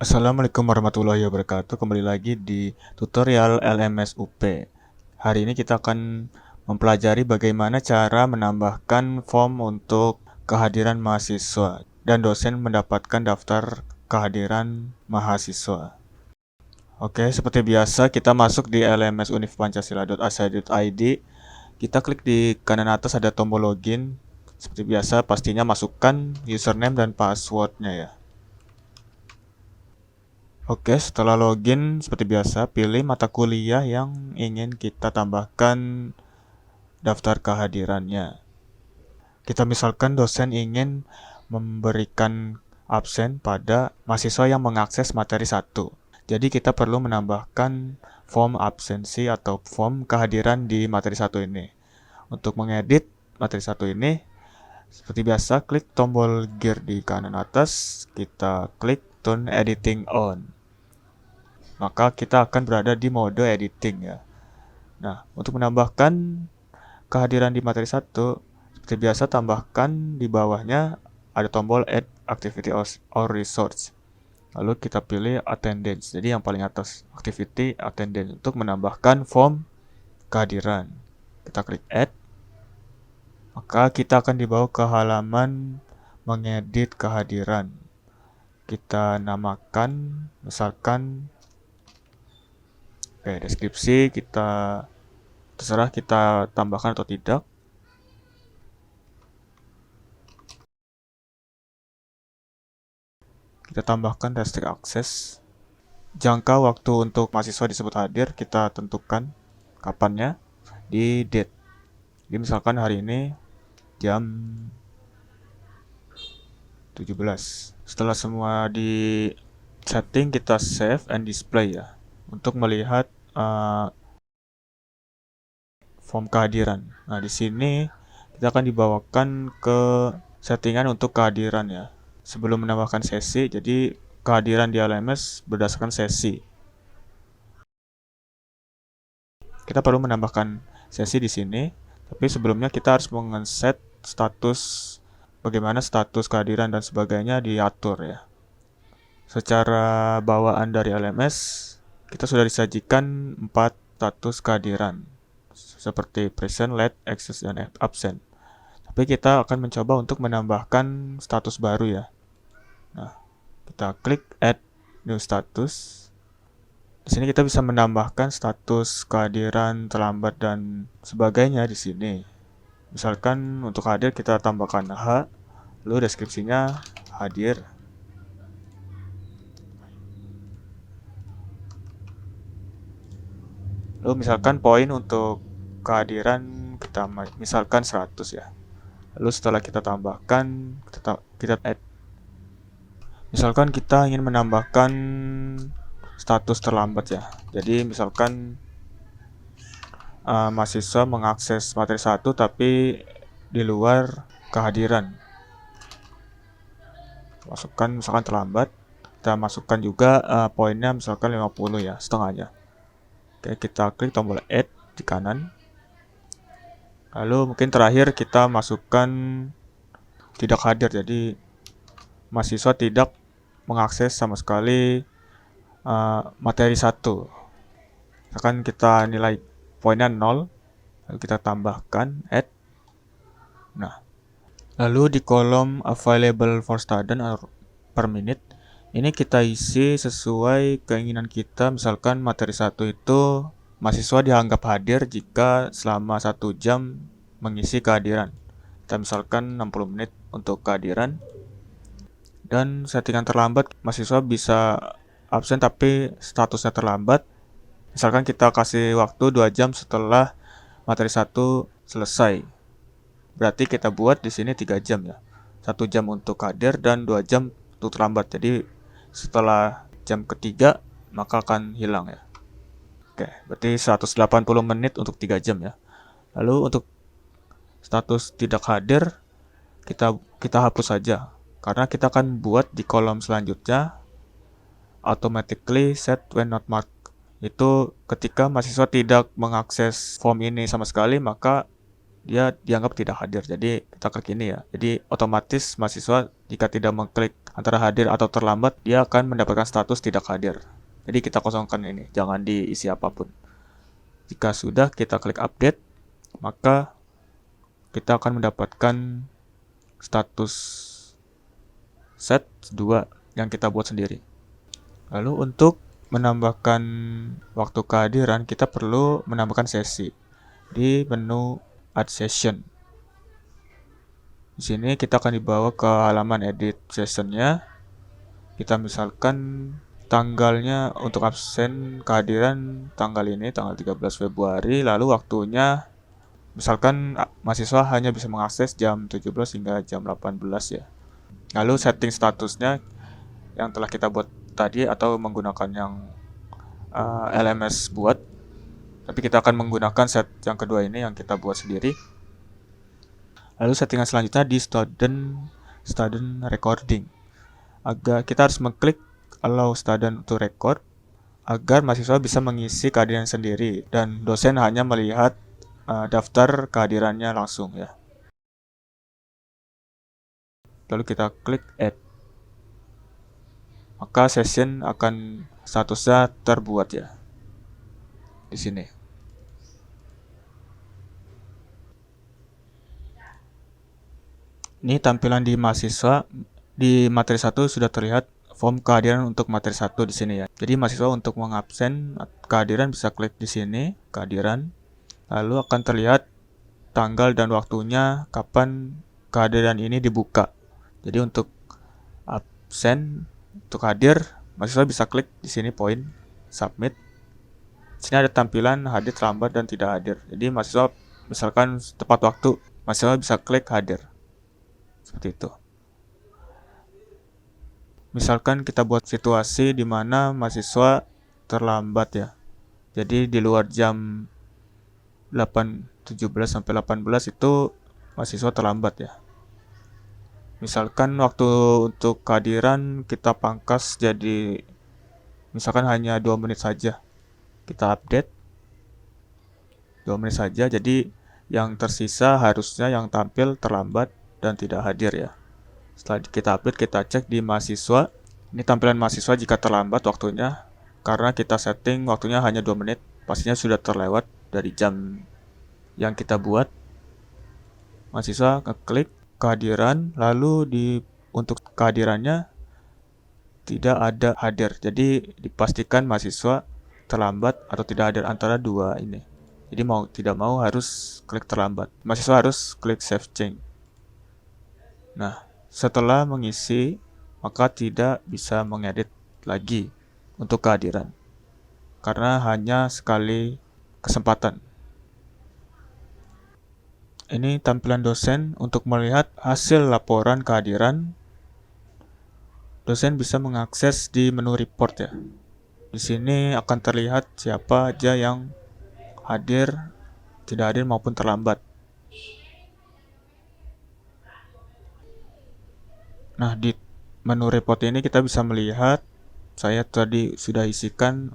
Assalamualaikum warahmatullahi wabarakatuh. Kembali lagi di tutorial LMS UP. Hari ini kita akan mempelajari bagaimana cara menambahkan form untuk kehadiran mahasiswa dan dosen mendapatkan daftar kehadiran mahasiswa. Oke, seperti biasa kita masuk di lmsunivpancasila.ac.id. Kita klik di kanan atas ada tombol login. Seperti biasa pastinya masukkan username dan passwordnya ya. Oke, setelah login seperti biasa, pilih mata kuliah yang ingin kita tambahkan daftar kehadirannya. Kita misalkan dosen ingin memberikan absen pada mahasiswa yang mengakses materi 1. Jadi kita perlu menambahkan form absensi atau form kehadiran di materi 1 ini. Untuk mengedit materi 1 ini, seperti biasa klik tombol gear di kanan atas, kita klik turn editing on. Maka kita akan berada di mode editing ya. Nah, untuk menambahkan kehadiran di materi 1, seperti biasa tambahkan di bawahnya ada tombol add activity or resource. Lalu kita pilih attendance, jadi yang paling atas, activity attendance, untuk menambahkan form kehadiran. Kita klik add, maka kita akan dibawa ke halaman mengedit kehadiran. Kita namakan, misalkan deskripsi kita terserah kita tambahkan atau tidak. Kita tambahkan restrict access. Jangka waktu untuk mahasiswa disebut hadir kita tentukan kapannya di date. Jadi misalkan hari ini jam 17. Setelah semua di setting kita save and display ya. Untuk melihat form kehadiran. Nah, di sini kita akan dibawakan ke settingan untuk kehadiran ya. Sebelum menambahkan sesi, jadi kehadiran di LMS berdasarkan sesi. Kita perlu menambahkan sesi di sini, tapi sebelumnya kita harus men-set status, bagaimana status kehadiran dan sebagainya diatur ya. Secara bawaan dari LMS, kita sudah disajikan 4 status kehadiran, seperti present, late, access, dan absent. Tapi kita akan mencoba untuk menambahkan status baru ya. Nah, kita klik add new status. Di sini kita bisa menambahkan status kehadiran terlambat dan sebagainya di sini. Misalkan untuk hadir kita tambahkan H, lalu deskripsinya hadir. Lalu misalkan poin untuk kehadiran kita misalkan 100 ya. Lalu setelah kita tambahkan, kita add. Misalkan kita ingin menambahkan status terlambat ya. Jadi misalkan mahasiswa mengakses materi 1 tapi di luar kehadiran. Masukkan misalkan terlambat. Kita masukkan juga poinnya misalkan 50 ya, setengahnya. Oke, kita klik tombol add di kanan. Lalu mungkin terakhir kita masukkan tidak hadir, jadi mahasiswa tidak mengakses sama sekali materi 1. Misalkan kita nilai poinnya 0, lalu kita tambahkan add. Nah, lalu di kolom available for student or per minute, ini kita isi sesuai keinginan kita. Misalkan materi 1 itu mahasiswa dianggap hadir jika selama 1 jam mengisi kehadiran. Kita misalkan 60 menit untuk kehadiran. Dan settingan terlambat, mahasiswa bisa absen tapi statusnya terlambat. Misalkan kita kasih waktu 2 jam setelah materi 1 selesai. Berarti kita buat di sini 3 jam ya. 1 jam untuk hadir dan 2 jam untuk terlambat. Jadi setelah jam ketiga maka akan hilang ya. Oke, berarti 180 menit untuk 3 jam ya. Lalu untuk status tidak hadir kita hapus saja. Karena kita akan buat di kolom selanjutnya automatically set when not marked. Itu ketika mahasiswa tidak mengakses form ini sama sekali, maka dia dianggap tidak hadir. Jadi kita klik ini ya. Jadi otomatis mahasiswa jika tidak mengklik antara hadir atau terlambat, dia akan mendapatkan status tidak hadir. Jadi kita kosongkan ini, jangan diisi apapun. Jika sudah kita klik update, maka kita akan mendapatkan status set 2 yang kita buat sendiri. Lalu untuk menambahkan waktu kehadiran, kita perlu menambahkan sesi di menu Add Session. Di sini kita akan dibawa ke halaman edit sessionnya. Kita misalkan tanggalnya untuk absen kehadiran tanggal ini, tanggal 13 Februari, lalu waktunya misalkan mahasiswa hanya bisa mengakses jam 17 hingga jam 18 ya. Lalu setting statusnya yang telah kita buat tadi atau menggunakan yang LMS buat. Tapi kita akan menggunakan set yang kedua ini yang kita buat sendiri. Lalu settingan selanjutnya di student recording. Kita harus mengklik allow student to record agar mahasiswa bisa mengisi kehadiran sendiri dan dosen hanya melihat daftar kehadirannya langsung ya. Lalu kita klik add. Maka session akan statusnya terbuat ya. Di sini. Ini tampilan di mahasiswa di materi 1 sudah terlihat form kehadiran untuk materi 1 di sini ya. Jadi mahasiswa untuk mengabsen kehadiran bisa klik di sini, kehadiran. Lalu akan terlihat tanggal dan waktunya kapan kehadiran ini dibuka. Jadi untuk absen, untuk hadir, mahasiswa bisa klik di sini poin submit. Di sini ada tampilan hadir, terlambat, dan tidak hadir. Jadi mahasiswa misalkan tepat waktu, mahasiswa bisa klik hadir. Seperti itu. Misalkan kita buat situasi di mana mahasiswa terlambat ya. Jadi di luar jam 17 sampai 18 itu mahasiswa terlambat ya. Misalkan waktu untuk kehadiran kita pangkas jadi misalkan hanya 2 menit saja. Kita update 2 menit saja, jadi yang tersisa harusnya yang tampil terlambat dan tidak hadir ya. Setelah kita update, kita cek di mahasiswa. Ini tampilan mahasiswa jika terlambat waktunya. Karena kita setting waktunya hanya 2 menit, pastinya sudah terlewat dari jam yang kita buat. Mahasiswa ngeklik kehadiran, lalu untuk kehadirannya tidak ada hadir. Jadi dipastikan mahasiswa terlambat atau tidak hadir antara dua ini. Jadi mau tidak mau harus klik terlambat. Mahasiswa harus klik save change. Nah, setelah mengisi, maka tidak bisa mengedit lagi untuk kehadiran. Karena hanya sekali kesempatan. Ini tampilan dosen untuk melihat hasil laporan kehadiran. Dosen bisa mengakses di menu report ya. Di sini akan terlihat siapa aja yang hadir, tidak hadir maupun terlambat. Nah, di menu report ini kita bisa melihat saya tadi sudah isikan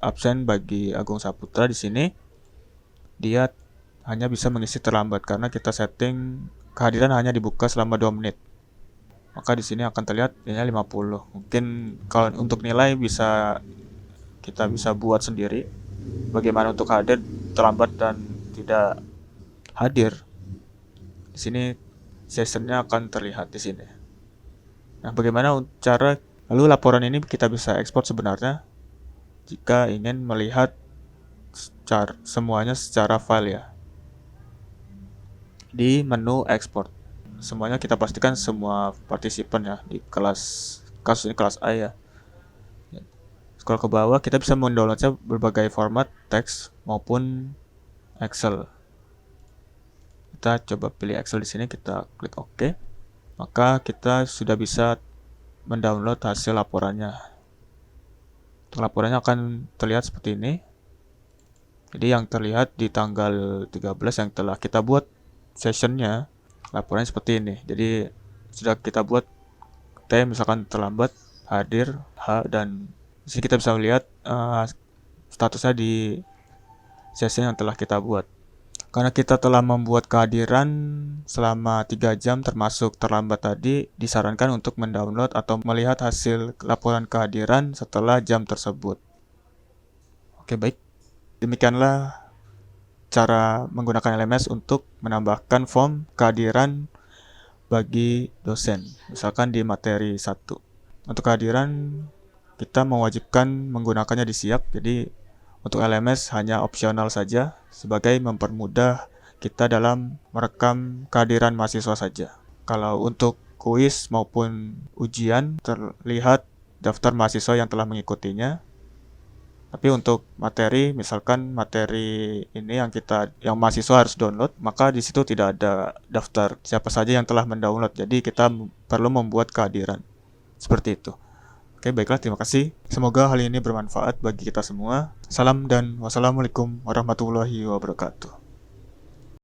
absen bagi Agung Saputra di sini. Dia hanya bisa mengisi terlambat karena kita setting kehadiran hanya dibuka selama 2 menit. Maka di sini akan terlihat nilainya 50. Mungkin kalau untuk nilai kita bisa buat sendiri bagaimana untuk hadir, terlambat dan tidak hadir. Di sini sessionnya akan terlihat di sini. Nah, bagaimana cara lalu laporan ini kita bisa ekspor sebenarnya jika ingin melihat semuanya secara file ya. Di menu export. Semuanya kita pastikan semua partisipan ya di kasus ini kelas A ya. Scroll ke bawah, kita bisa mendownloadnya berbagai format teks maupun Excel. Kita coba pilih Excel di sini, kita klik OK. Maka kita sudah bisa mendownload hasil laporannya. Laporannya akan terlihat seperti ini. Jadi yang terlihat di tanggal 13 yang telah kita buat sessionnya, laporannya seperti ini. Jadi sudah kita buat T misalkan terlambat, hadir, H, dan di sini kita bisa melihat statusnya di session yang telah kita buat. Karena kita telah membuat kehadiran selama 3 jam termasuk terlambat tadi, disarankan untuk mendownload atau melihat hasil laporan kehadiran setelah jam tersebut. Oke, baik. Demikianlah cara menggunakan LMS untuk menambahkan form kehadiran bagi dosen. Misalkan di materi 1. Untuk kehadiran, kita mewajibkan menggunakannya di siap, jadi untuk LMS hanya opsional saja sebagai mempermudah kita dalam merekam kehadiran mahasiswa saja. Kalau untuk kuis maupun ujian terlihat daftar mahasiswa yang telah mengikutinya. Tapi untuk materi, misalkan materi ini yang mahasiswa harus download, maka di situ tidak ada daftar siapa saja yang telah mendownload. Jadi kita perlu membuat kehadiran. Seperti itu. Oke, baiklah, terima kasih. Semoga hal ini bermanfaat bagi kita semua. Salam dan wassalamualaikum warahmatullahi wabarakatuh.